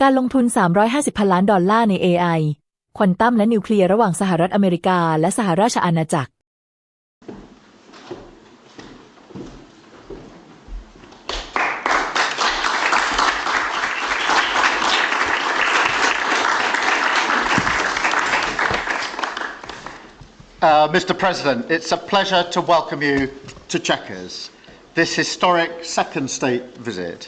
การลงทุน350 พันล้านดอลลาร์ใน AI ควอนตัมและนิวเคลียร์ระหว่างสหรัฐอเมริกาและสหราชอาณาจักรMr. President, it's a pleasure to welcome you to Chequers. This historic second state visit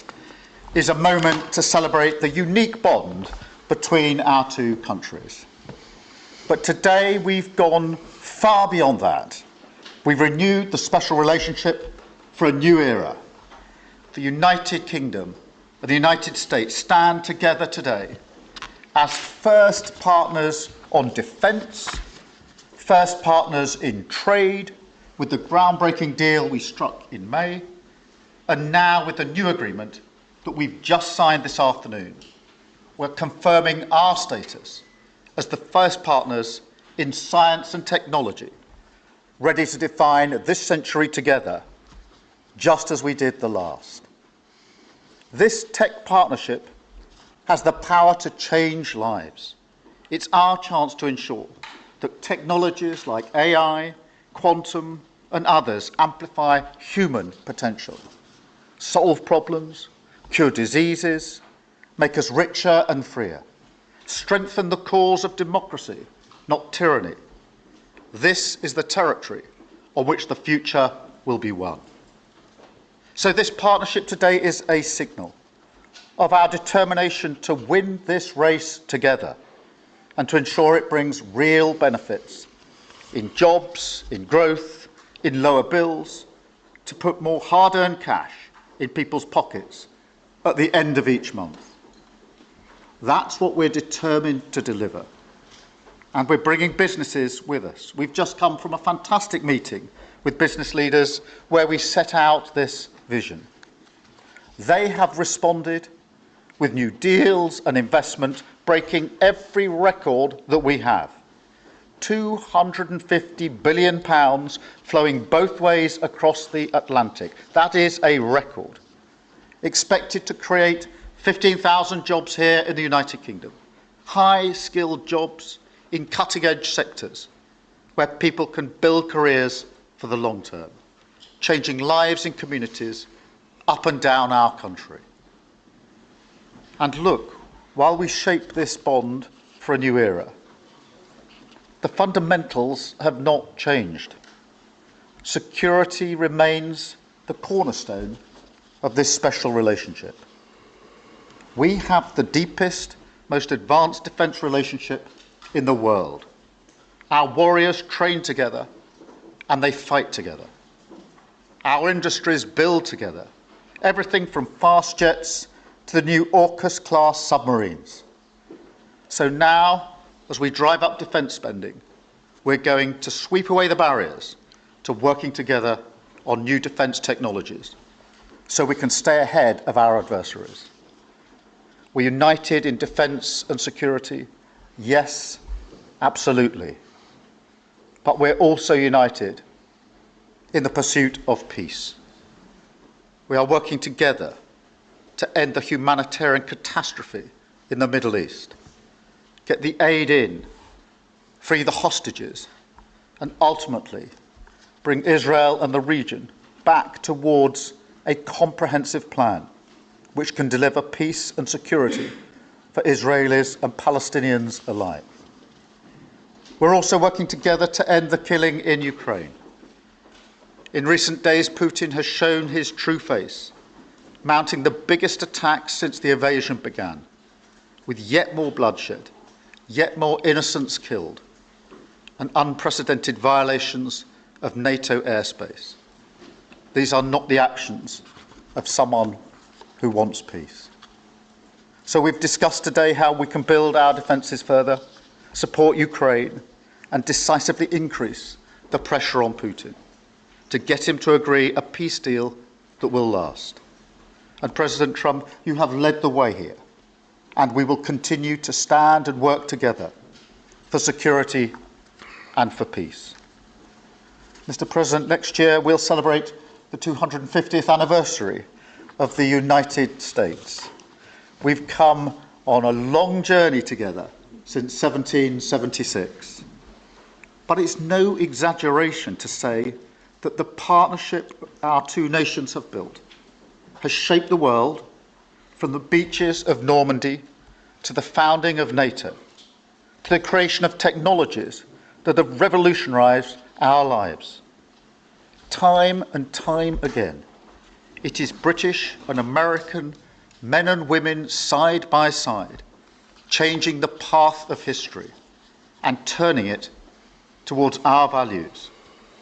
is a moment to celebrate the unique bond between our two countries. But today we've gone far beyond that. We've renewed the special relationship for a new era. The United Kingdom and the United States stand together today as first partners on defence, first partners in trade with the groundbreaking deal we struck in May, and now with the new agreement that we've just signed this afternoon. We're confirming our status as the first partners in science and technology, ready to define this century together, just as we did the last. This tech partnership has the power to change lives. It's our chance to ensure that technologies like AI, quantum, and others amplify human potential, solve problems, cure diseases, make us richer and freer, strengthen the cause of democracy, not tyranny. This is the territory on which the future will be won. So this partnership today is a signal of our determination to win this race together and to ensure it brings real benefits in jobs, in growth, in lower bills, to put more hard-earned cash in people's pockets at the end of each month. That's what we're determined to deliver. And we're bringing businesses with us. We've just come from a fantastic meeting with business leaders where we set out this vision. They have responded with new deals and investment breaking every record that we have. £250 billion flowing both ways across the Atlantic. That is a record. Expected to create 15,000 jobs here in the United Kingdom. High-skilled jobs in cutting-edge sectors where people can build careers for the long term, changing lives in communities up and down our country. And look, while we shape this bond for a new era, the fundamentals have not changed. Security remains the cornerstone of this special relationship. We have the deepest, most advanced defence relationship in the world. Our warriors train together and they fight together. Our industries build together, everything from fast jets to the new AUKUS-class submarines. So now, as we drive up defence spending, we're going to sweep away the barriers to working together on new defence technologies so we can stay ahead of our adversaries. We're united in defence and security, yes, absolutely. But we're also united in the pursuit of peace. We are working together to end the humanitarian catastrophe in the Middle East, get the aid in, free the hostages, and ultimately bring Israel and the region back towards a comprehensive plan which can deliver peace and security for Israelis and Palestinians alike. We're also working together to end the killing in Ukraine. In recent days, Putin has shown his true face, mounting the biggest attacks since the invasion began, with yet more bloodshed, yet more innocents killed, and unprecedented violations of NATO airspace. These are not the actions of someone who wants peace. So we've discussed today how we can build our defences further, support Ukraine, and decisively increase the pressure on Putin to get him to agree a peace deal that will last. And President Trump, you have led the way here, and we will continue to stand and work together for security and for peace. Mr. President, next year we'll celebrate the 250th anniversary of the United States. We've come on a long journey together since 1776. But it's no exaggeration to say that the partnership our two nations have built has shaped the world from the beaches of Normandy to the founding of NATO, to the creation of technologies that have revolutionised our lives. Time and time again, it is British and American men and women side by side, changing the path of history and turning it towards our values,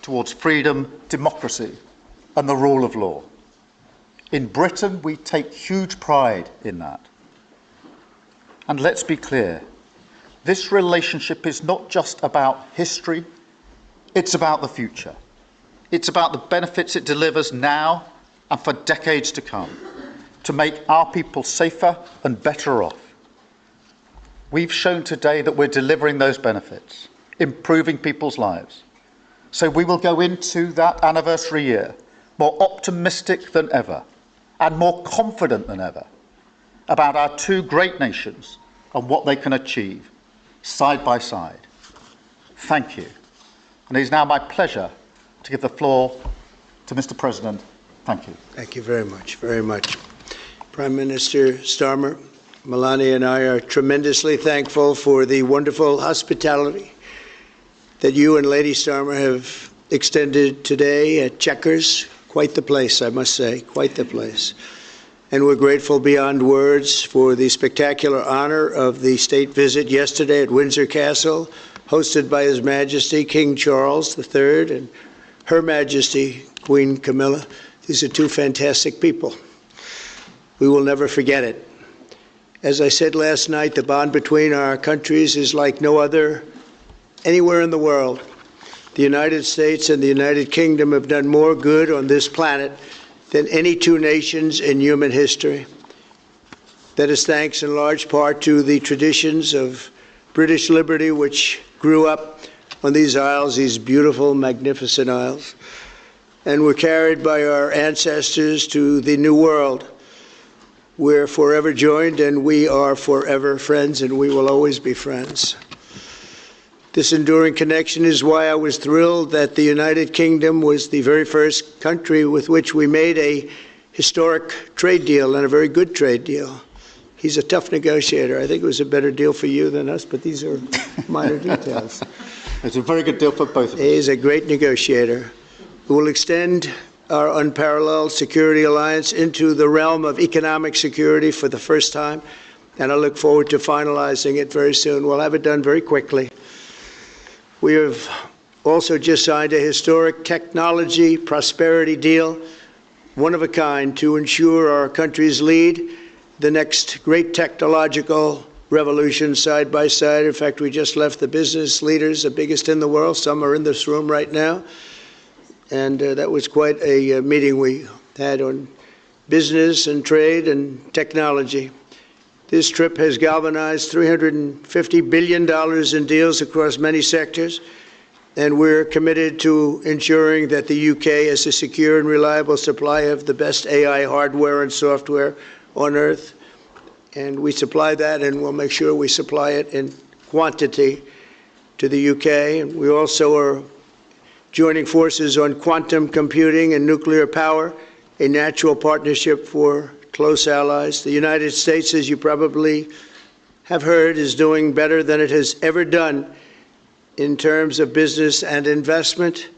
towards freedom, democracy, and the rule of law. In Britain, we take huge pride in that. And let's be clear, this relationship is not just about history, it's about the future. It's about the benefits it delivers now and for decades to come, to make our people safer and better off. We've shown today that we're delivering those benefits, improving people's lives. So we will go into that anniversary year more optimistic than ever and more confident than ever about our two great nations and what they can achieve side by side. Thank you. And it is now my pleasure to give the floor to Mr. President. Thank you. Thank you very much, very much. Prime Minister Starmer, Melania and I are tremendously thankful for the wonderful hospitality that you and Lady Starmer have extended today at Chequers. Quite the place, I must say, quite the place. And we're grateful beyond words for the spectacular honor of the state visit yesterday at Windsor Castle, hosted by His Majesty King Charles III and Her Majesty Queen Camilla. These are two fantastic people. We will never forget it. As I said last night, the bond between our countries is like no other anywhere in the world. The United States and the United Kingdom have done more good on this planet than any two nations in human history. That is thanks in large part to the traditions of British liberty, which grew up on these isles, these beautiful, magnificent isles, and were carried by our ancestors to the New World. We're forever joined, and we are forever friends, and we will always be friends. This enduring connection is why I was thrilled that the United Kingdom was the very first country with which we made a historic trade deal, and a very good trade deal. He's a tough negotiator. I think it was a better deal for you than us, but these are minor details. It's a very good deal for both of us. He's a great negotiator. We will extend our unparalleled security alliance into the realm of economic security for the first time, and I look forward to finalizing it very soon. We'll have it done very quickly. We have also just signed a historic technology prosperity deal, one of a kind, to ensure our countries lead the next great technological revolution side by side. In fact, we just left the business leaders, the biggest in the world. Some are in this room right now. And that was quite a meeting we had on business and trade and technology. This trip has galvanized $350 billion in deals across many sectors, and we're committed to ensuring that the UK has a secure and reliable supply of the best AI hardware and software on Earth. And we supply that, and we'll make sure we supply it in quantity to the UK. And we also are joining forces on quantum computing and nuclear power, a natural partnership for close allies. The United States, as you probably have heard, is doing better than it has ever done in terms of business and investment.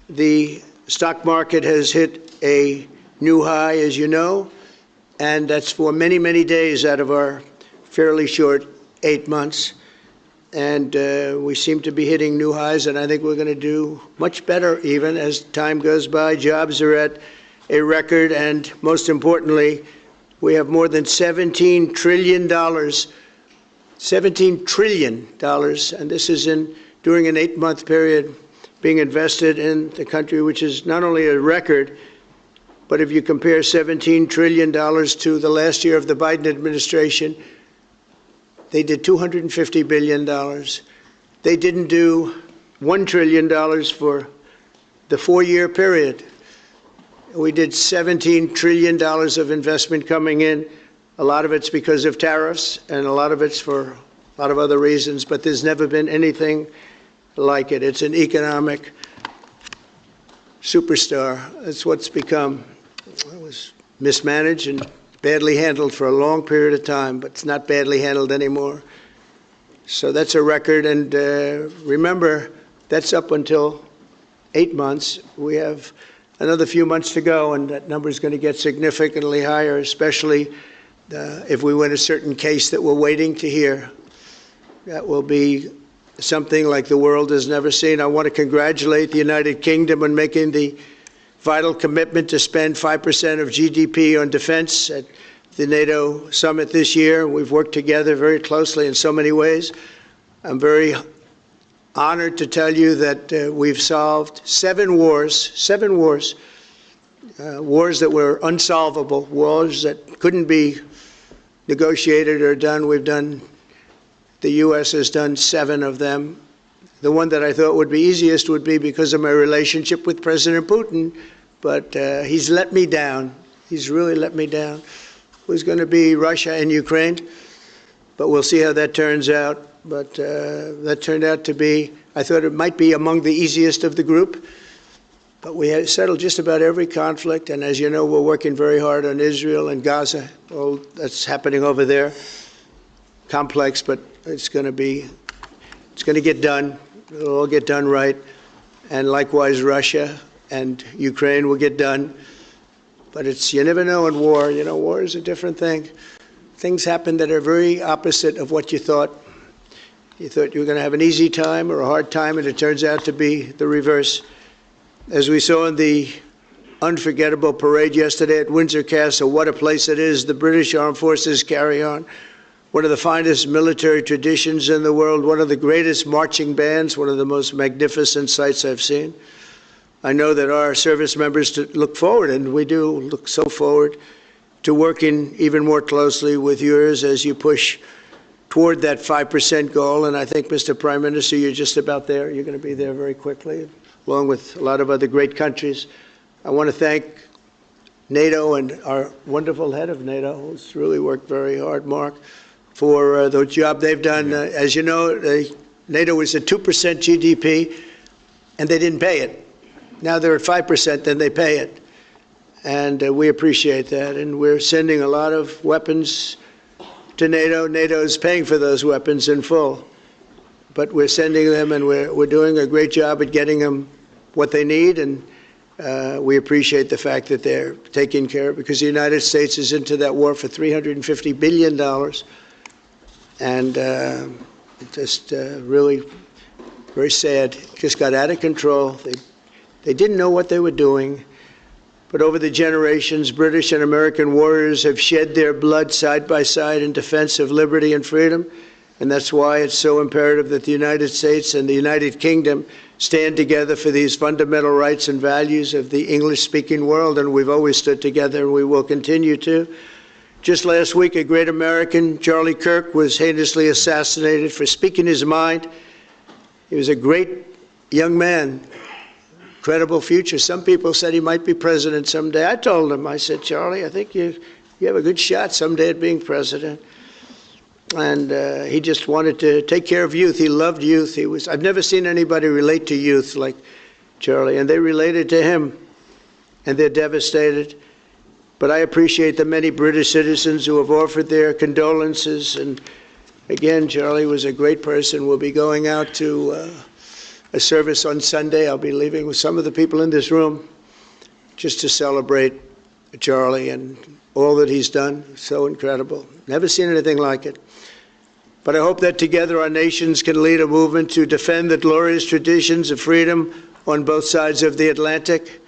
The stock market has hit a new high, as you know, and that's for many, many days out of our fairly short 8 months. And we seem to be hitting new highs, and I think we're going to do much better even as time goes by. Jobs are at a record, and most importantly, we have more than $17 trillion, $17 trillion, and this is during an 8-month period being invested in the country, which is not only a record, but if you compare $17 trillion to the last year of the Biden administration, they did $250 billion. They didn't do $1 trillion for the 4-year period. We did $17 trillion of investment coming in A lot of it's because of tariffs, and a lot of it's for a lot of other reasons, but there's never been anything like it. It's an economic superstar. That's what's become. It was mismanaged and badly handled for a long period of time, but it's not badly handled anymore. So that's a record, and remember, that's up until 8 months. We have another few months to go, and that number is going to get significantly higher, especially if we win a certain case that we're waiting to hear. That will be something like the world has never seen. I want to congratulate the United Kingdom on making the vital commitment to spend 5% of GDP on defense at the NATO summit this year. We've worked together very closely in so many ways. I'm very honored to tell you that we've solved 7 wars that were unsolvable, wars that couldn't be negotiated or done. The U.S. has done 7 of them. The one that I thought would be easiest would be because of my relationship with President Putin, but he's let me down. He's really let me down. It was going to be Russia and Ukraine, but we'll see how that turns out. But that turned out to be, I thought it might be among the easiest of the group, but we had settled just about every conflict, and as you know, we're working very hard on Israel and Gaza. All that's happening over there. Complex, but it's going to get done. It'll all get done right. And likewise, Russia and Ukraine will get done. But you never know in war. You know, war is a different thing. Things happen that are very opposite of what you thought. You thought you were going to have an easy time or a hard time, and it turns out to be the reverse. As we saw in the unforgettable parade yesterday at Windsor Castle, what a place it is. The British Armed Forces carry on one of the finest military traditions in the world, one of the greatest marching bands, one of the most magnificent sights I've seen. I know that our service members look forward, and we do look so forward to working even more closely with yours as you push toward that 5% goal. And I think, Mr. Prime Minister, you're just about there. You're going to be there very quickly, along with a lot of other great countries. I want to thank NATO and our wonderful head of NATO, who's really worked very hard, Mark, for the job they've done. As you know, NATO was at 2% GDP, and they didn't pay it. Now they're at 5%, then they pay it. And we appreciate that. And we're sending a lot of weapons to NATO. NATO is paying for those weapons in full. But we're sending them, and we're doing a great job at getting them what they need. And we appreciate the fact that they're taking care of it, because the United States is into that war for $350 billion. And just really very sad. It just got out of control. They didn't know what they were doing. But over the generations, British and American warriors have shed their blood side by side in defense of liberty and freedom. And that's why it's so imperative that the United States and the United Kingdom stand together for these fundamental rights and values of the English-speaking world. And we've always stood together, and we will continue to. Just last week, a great American, Charlie Kirk, was heinously assassinated for speaking his mind. He was a great young man, incredible future. Some people said he might be president someday. I told him, I said, Charlie, I think you have a good shot someday at being president. And he just wanted to take care of youth. He loved youth. I've never seen anybody relate to youth like Charlie, and they related to him, and they're devastated. But I appreciate the many British citizens who have offered their condolences. And again, Charlie was a great person. We'll be going out to a service on Sunday. I'll be leaving with some of the people in this room just to celebrate Charlie and all that he's done. So incredible. Never seen anything like it. But I hope that together our nations can lead a movement to defend the glorious traditions of freedom on both sides of the Atlantic.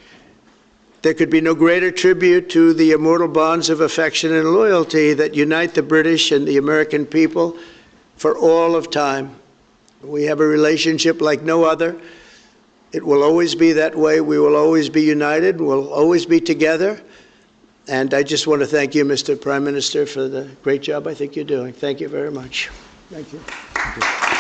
There could be no greater tribute to the immortal bonds of affection and loyalty that unite the British and the American people for all of time. We have a relationship like no other. It will always be that way. We will always be united. We'll always be together. And I just want to thank you, Mr. Prime Minister, for the great job I think you're doing. Thank you very much. Thank you.